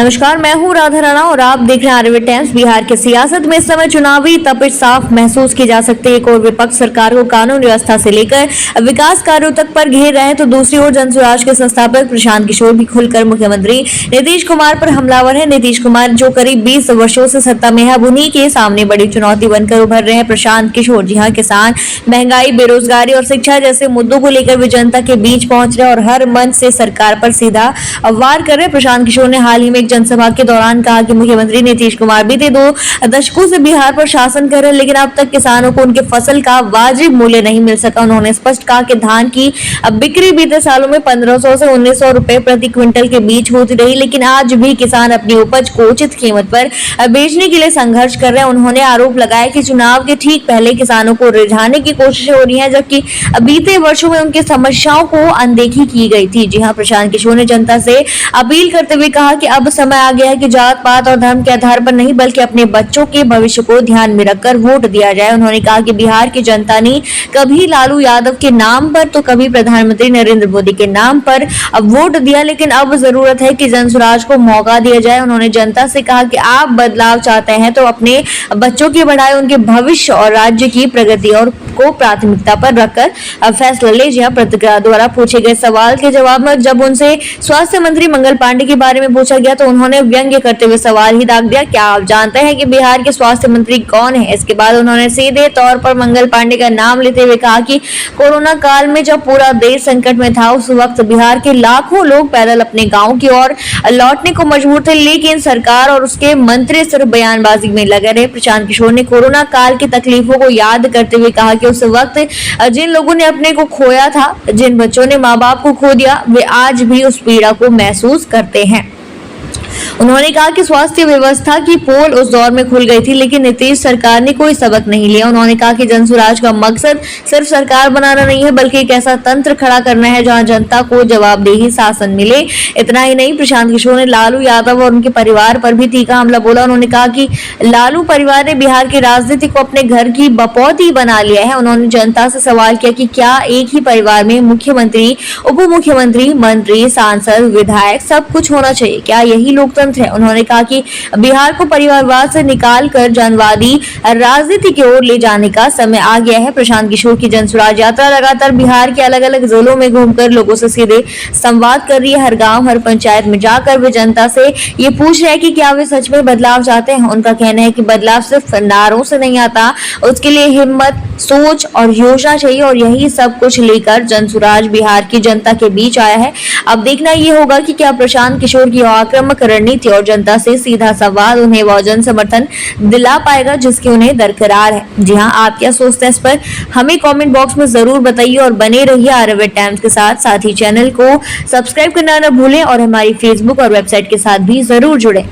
नमस्कार, मैं हूं राधा राणा और आप देख रहे हैं आरएनबी टाइम्स। बिहार की सियासत में इस समय चुनावी तपिश साफ महसूस की जा सकती है। एक और विपक्ष सरकार को कानून व्यवस्था से लेकर विकास कार्यों तक पर घेर रहे हैं, तो दूसरी ओर जनसुराज के संस्थापक प्रशांत किशोर भी खुलकर मुख्यमंत्री नीतीश कुमार पर हमलावर है। नीतीश कुमार जो करीब 20 वर्षों से सत्ता में है, अब उन्हीं के सामने बड़ी चुनौती बनकर उभर रहे हैं प्रशांत किशोर। जी हाँ, किसान, महंगाई, बेरोजगारी और शिक्षा जैसे मुद्दों को लेकर वे जनता के बीच पहुंच रहे और हर मंच से सरकार पर सीधा वार कर रहे। प्रशांत किशोर ने हाल ही में एक जनसभा के दौरान कहा कि मुख्यमंत्री नीतीश कुमार बीते 2 दशकों से बिहार पर शासन कर रहे हैं, लेकिन अब तक किसानों को उनके फसल का वाजिब मूल्य नहीं मिल सका। उन्होंने स्पष्ट कहा कि धान की बिक्री बीते सालों में 1500 से 1900 रुपए प्रति क्विंटल के बीच होती रही, लेकिन आज भी किसान अपनी उपज को उचित कीमत पर बेचने के लिए संघर्ष कर रहे हैं। उन्होंने आरोप लगाया कि चुनाव के ठीक पहले किसानों को रिझाने की कोशिशें हो रही है, जबकि बीते वर्षों में उनकी समस्याओं को अनदेखी की गई थी। जी हाँ, प्रशांत किशोर ने जनता से अपील करते हुए कहा कि अब समय आ गया है कि जात पात और धर्म के आधार पर नहीं, बल्कि अपने बच्चों के भविष्य को ध्यान में रखकर वोट दिया जाए। उन्होंने कहा कि बिहार की जनता ने कभी लालू यादव के नाम पर तो कभी प्रधानमंत्री नरेंद्र मोदी के नाम पर अब वोट दिया, लेकिन अब जरूरत है कि जनसुराज को मौका दिया जाए। उन्होंने जनता से कहा कि आप बदलाव चाहते हैं तो अपने बच्चों की बढ़ाए, उनके भविष्य और राज्य की प्रगति और को प्राथमिकता पर रखकर फैसला ले। जी हाँ, पत्रकार द्वारा पूछे गए सवाल के जवाब में जब उनसे स्वास्थ्य मंत्री मंगल पांडे के बारे में पूछा गया तो उन्होंने व्यंग्य करते हुए सवाल ही दाग दिया, क्या आप जानते हैं कि बिहार के स्वास्थ्य मंत्री कौन है? इसके बाद उन्होंने सीधे तौर पर मंगल पांडे का नाम लेते हुए कहा कि कोरोना काल में जब पूरा देश संकट में था, उस वक्त बिहार के लाखों लोग पैदल अपने गाँव की ओर लौटने को मजबूर थे, लेकिन सरकार और उसके मंत्री सिर्फ बयानबाजी में लगे रहे। प्रशांत किशोर ने कोरोना काल की तकलीफों को याद करते हुए कहा कि उस वक्त जिन लोगों ने अपने को खोया था, जिन बच्चों ने माँ बाप को खो दिया, वे आज भी उस पीड़ा को महसूस करते हैं। उन्होंने कहा कि स्वास्थ्य व्यवस्था की पोल उस दौर में खुल गई थी, लेकिन नीतीश सरकार ने कोई सबक नहीं लिया। उन्होंने कहा कि जनसुराज का मकसद सिर्फ सरकार बनाना नहीं है, बल्कि एक ऐसा तंत्र खड़ा करना है जहां जनता को जवाबदेही शासन मिले। इतना ही नहीं, प्रशांत किशोर ने लालू यादव और उनके परिवार पर भी तीखा हमला बोला। उन्होंने कहा कि लालू परिवार ने बिहार की राजनीति को अपने घर की बपौती बना लिया है। उन्होंने जनता से सवाल किया कि क्या एक ही परिवार में मुख्यमंत्री, उप मुख्यमंत्री, मंत्री, सांसद, विधायक सब कुछ होना चाहिए? क्या यही लोकतंत्र है? उन्होंने कहा कि बिहार को परिवारवाद से निकालकर जनवादी राजनीति की ओर ले जाने का समय आ गया है। प्रशांत किशोर की जनसुराज यात्रा लगातार बिहार के अलग अलग जिलों में घूमकर लोगों से सीधे संवाद कर रही है। हर गांव, हर पंचायत में जाकर वे जनता से ये पूछ रहे हैं कि क्या वे सच में बदलाव चाहते हैं। उनका कहना है कि बदलाव सिर्फ नारों से नहीं आता, उसके लिए हिम्मत, सोच और योजना चाहिए, और यही सब कुछ लेकर जनसुराज बिहार की जनता के बीच आया है। अब देखना ये होगा कि क्या प्रशांत किशोर की आक्रामक रणनीति और जनता से सीधा संवाद उन्हें वो जन समर्थन दिला पाएगा जिसकी उन्हें दरकरार है। जी हाँ, आप क्या सोचते हैं इस पर हमें कमेंट बॉक्स में जरूर बताइए और बने रहिए आरएनबी टाइम्स के साथ ही चैनल को सब्सक्राइब करना न भूलें और हमारी फेसबुक और वेबसाइट के साथ भी जरूर जुड़ें।